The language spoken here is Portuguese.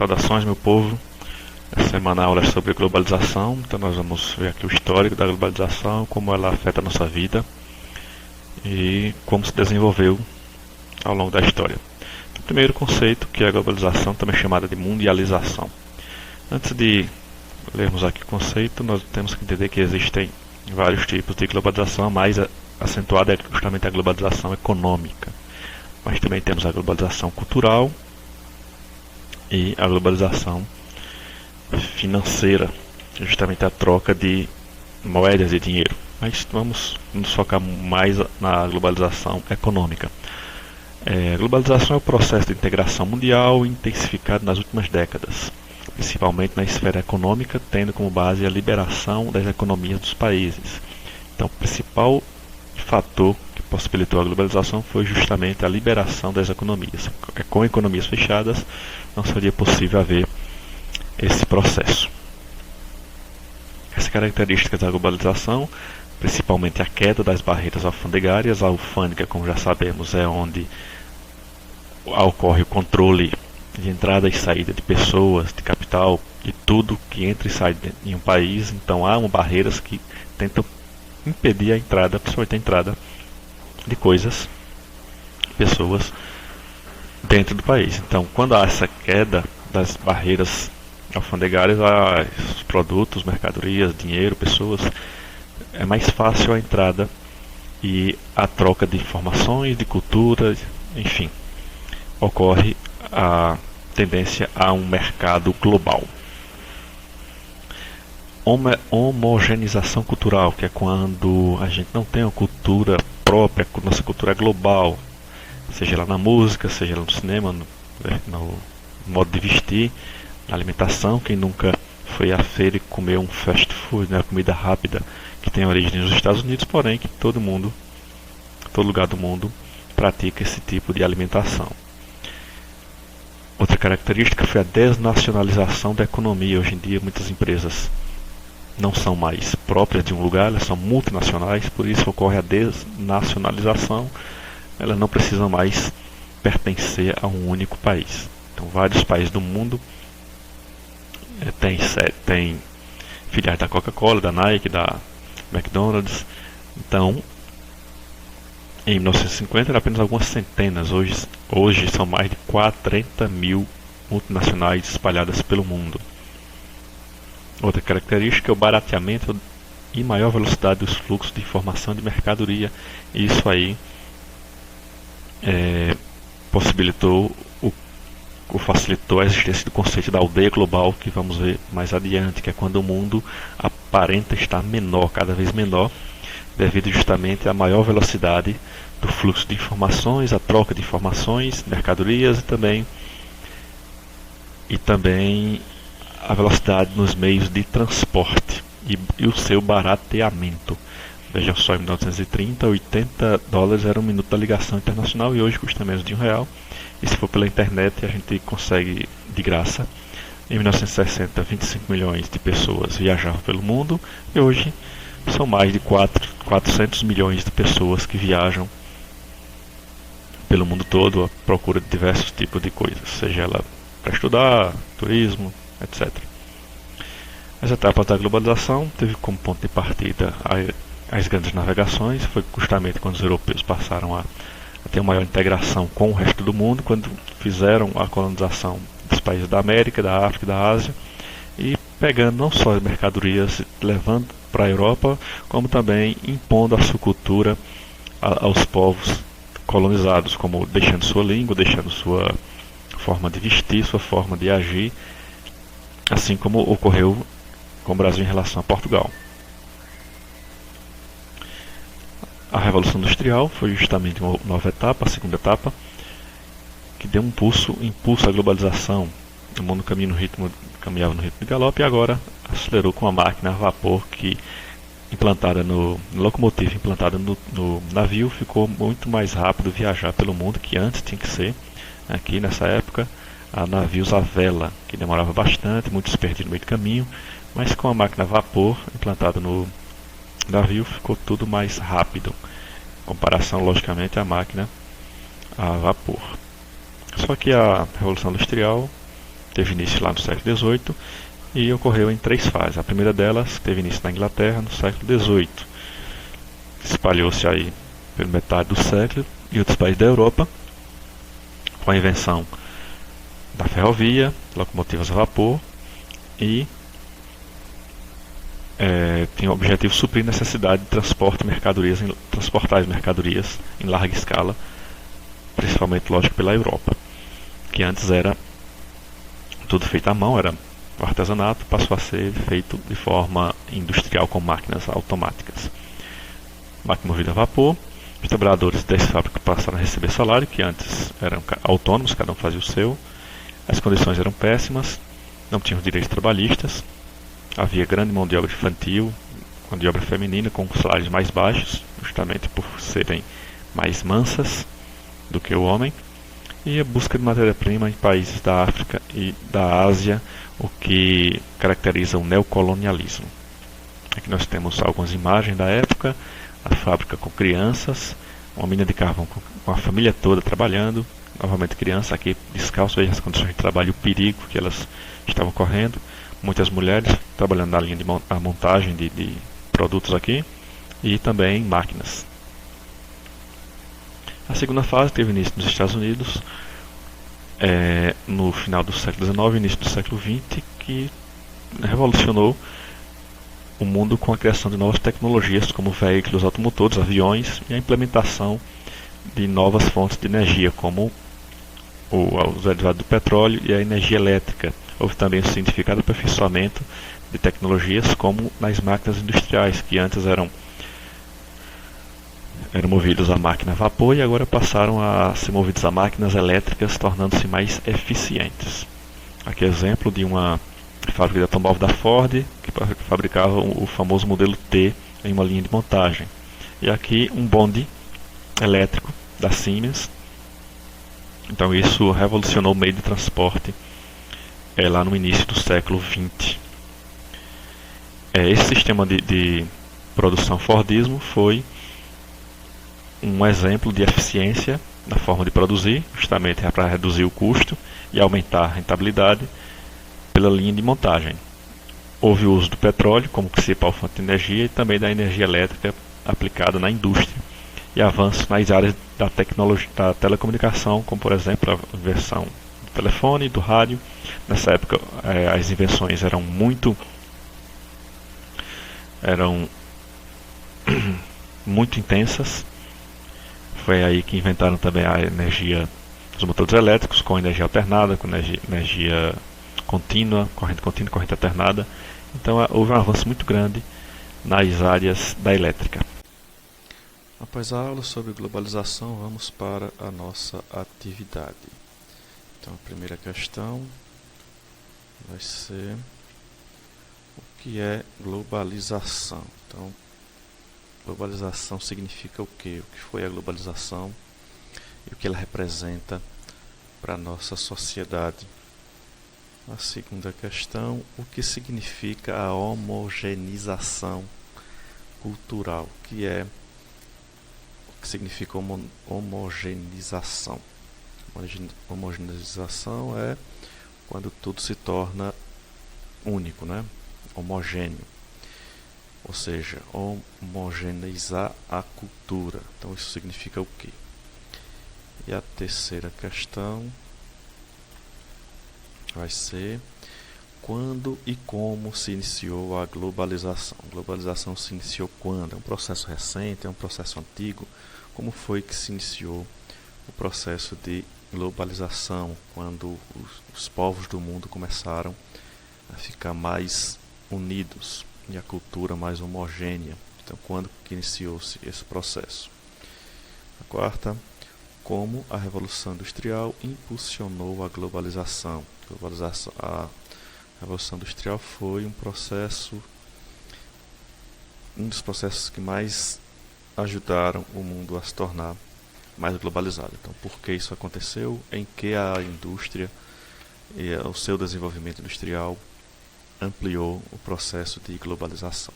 Saudações, meu povo. Essa semana a aula é sobre globalização, então nós vamos ver aqui o histórico da globalização, como ela afeta a nossa vida e como se desenvolveu ao longo da história. O primeiro conceito, que é a globalização, também chamada de mundialização. Antes de lermos aqui o conceito, nós temos que entender que existem vários tipos de globalização. A mais acentuada é justamente a globalização econômica, mas também temos a globalização cultural e a globalização financeira, justamente a troca de moedas e dinheiro. Mas vamos nos focar mais na globalização econômica. A globalização é o processo de integração mundial intensificado nas últimas décadas, principalmente na esfera econômica, tendo como base a liberação das economias dos países. Então, o principal fator que possibilitou a globalização foi justamente a liberação das economias. Com economias fechadas, não seria possível haver esse processo. As características da globalização, principalmente a queda das barreiras alfandegárias. A alfândega, como já sabemos, é onde ocorre o controle de entrada e saída de pessoas, de capital, de tudo que entra e sai em um país. Então há barreiras que tentam impedir a entrada, principalmente a entrada de coisas, pessoas dentro do país. Então, quando há essa queda das barreiras alfandegárias, os produtos, mercadorias, dinheiro, pessoas, é mais fácil a entrada e a troca de informações, de cultura, enfim, ocorre a tendência a um mercado global. Homogeneização cultural, que é quando a gente não tem uma cultura própria, nossa cultura é global, seja lá na música, seja lá no cinema, no modo de vestir, na alimentação. Quem nunca foi à feira e comeu um fast food, né, comida rápida, que tem origem nos Estados Unidos, porém que todo lugar do mundo pratica esse tipo de alimentação. Outra característica foi a desnacionalização da economia. Hoje em dia muitas empresas não são mais próprias de um lugar, elas são multinacionais, por isso ocorre a desnacionalização. Elas não precisam mais pertencer a um único país. Então, vários países do mundo têm filiais da Coca-Cola, da Nike, da McDonald's. Então, em 1950 eram apenas algumas centenas, hoje são mais de 40 mil multinacionais espalhadas pelo mundo. Outra característica é o barateamento e maior velocidade dos fluxos de informação de mercadoria. Isso aí possibilitou ou facilitou a existência do conceito da aldeia global, que vamos ver mais adiante, que é quando o mundo aparenta estar menor, cada vez menor, devido justamente à maior velocidade do fluxo de informações, a troca de informações, mercadorias e também a velocidade nos meios de transporte e o seu barateamento. Vejam só, em 1930, $80 era um minuto da ligação internacional e hoje custa menos de R$1. E se for pela internet, a gente consegue de graça. Em 1960, 25 milhões de pessoas viajavam pelo mundo e hoje são mais de 400 milhões de pessoas que viajam pelo mundo todo à procura de diversos tipos de coisas, seja ela para estudar, turismo, etc. As etapas da globalização teve como ponto de partida as grandes navegações. Foi justamente quando os europeus passaram a ter uma maior integração com o resto do mundo, quando fizeram a colonização dos países da América, da África e da Ásia, e pegando não só as mercadorias, levando para a Europa, como também impondo a sua cultura aos povos colonizados, como deixando sua língua, deixando sua forma de vestir, sua forma de agir, assim como ocorreu com o Brasil em relação a Portugal. A Revolução Industrial foi justamente uma nova etapa, a segunda etapa, que deu um impulso à globalização. O mundo caminhava no ritmo de galope e agora acelerou com a máquina a vapor implantada no locomotiva, implantada no navio. Ficou muito mais rápido viajar pelo mundo, que antes tinha que ser, aqui nessa época, a navios a vela, que demorava bastante, muitos perdiam no meio do caminho, mas com a máquina a vapor implantada no navio ficou tudo mais rápido, em comparação, logicamente, à máquina a vapor. Só que a Revolução Industrial teve início lá no século XVIII e ocorreu em 3 fases. A primeira delas teve início na Inglaterra no século XVIII. Espalhou-se aí pela metade do século e outros países da Europa, com a invenção da ferrovia, locomotivas a vapor e tinha o objetivo de suprir a necessidade de transportar as mercadorias em larga escala, principalmente, lógico, pela Europa, que antes era tudo feito à mão, era o artesanato, passou a ser feito de forma industrial com máquinas automáticas. Máquina movida a vapor, os trabalhadores das fábricas passaram a receber salário, que antes eram autônomos, cada um fazia o seu, as condições eram péssimas, não tinham direitos trabalhistas, havia grande mão de obra infantil, mão de obra feminina com salários mais baixos, justamente por serem mais mansas do que o homem, e a busca de matéria-prima em países da África e da Ásia, o que caracteriza o neocolonialismo. Aqui nós temos algumas imagens da época, a fábrica com crianças, uma mina de carvão com a família toda trabalhando, novamente criança aqui descalço, veja as condições de trabalho e o perigo que elas estavam correndo. Muitas mulheres trabalhando na linha de montagem de produtos aqui e também máquinas. A segunda fase teve início nos Estados Unidos no final do século XIX e início do século XX, que revolucionou o mundo com a criação de novas tecnologias como veículos automotores, aviões e a implementação de novas fontes de energia como os derivados do petróleo e a energia elétrica. Houve também um significado aperfeiçoamento de tecnologias como nas máquinas industriais, que antes eram movidos a máquina a vapor e agora passaram a ser movidos a máquinas elétricas, tornando-se mais eficientes. Aqui é exemplo de uma fábrica de automóvel da Ford, que fabricava o famoso modelo T em uma linha de montagem. E aqui um bonde elétrico da Siemens. Então isso revolucionou o meio de transporte lá no início do século XX. Esse sistema de produção Fordismo foi um exemplo de eficiência na forma de produzir, justamente para reduzir o custo e aumentar a rentabilidade pela linha de montagem. Houve o uso do petróleo como principal fonte de energia e também da energia elétrica aplicada na indústria e avanços nas áreas da tecnologia, da telecomunicação, como por exemplo a invenção do telefone, do rádio. Nessa época as invenções eram muito intensas. Foi aí que inventaram também a energia dos motores elétricos com energia alternada, com energia contínua, corrente alternada. Então houve um avanço muito grande nas áreas da elétrica. Após a aula sobre globalização, vamos para a nossa atividade. Então a primeira questão vai ser: o que é globalização? Então, globalização significa o quê? O que foi a globalização e o que ela representa para a nossa sociedade? A segunda questão: o que significa a homogeneização cultural? O que significa homogeneização? Homogeneização é quando tudo se torna único, né? Homogêneo. Ou seja, homogeneizar a cultura. Então isso significa o quê? E a terceira questão vai ser: quando e como se iniciou a globalização? A globalização se iniciou quando? É um processo recente? É um processo antigo? Como foi que se iniciou o processo de globalização? Quando os povos do mundo começaram a ficar mais unidos e a cultura mais homogênea. Então, quando que iniciou-se esse processo? A quarta: como a Revolução Industrial impulsionou a globalização? A Revolução Industrial foi um dos processos que mais ajudaram o mundo a se tornar mais globalizado. Então, por que isso aconteceu? Em que a indústria e o seu desenvolvimento industrial ampliou o processo de globalização.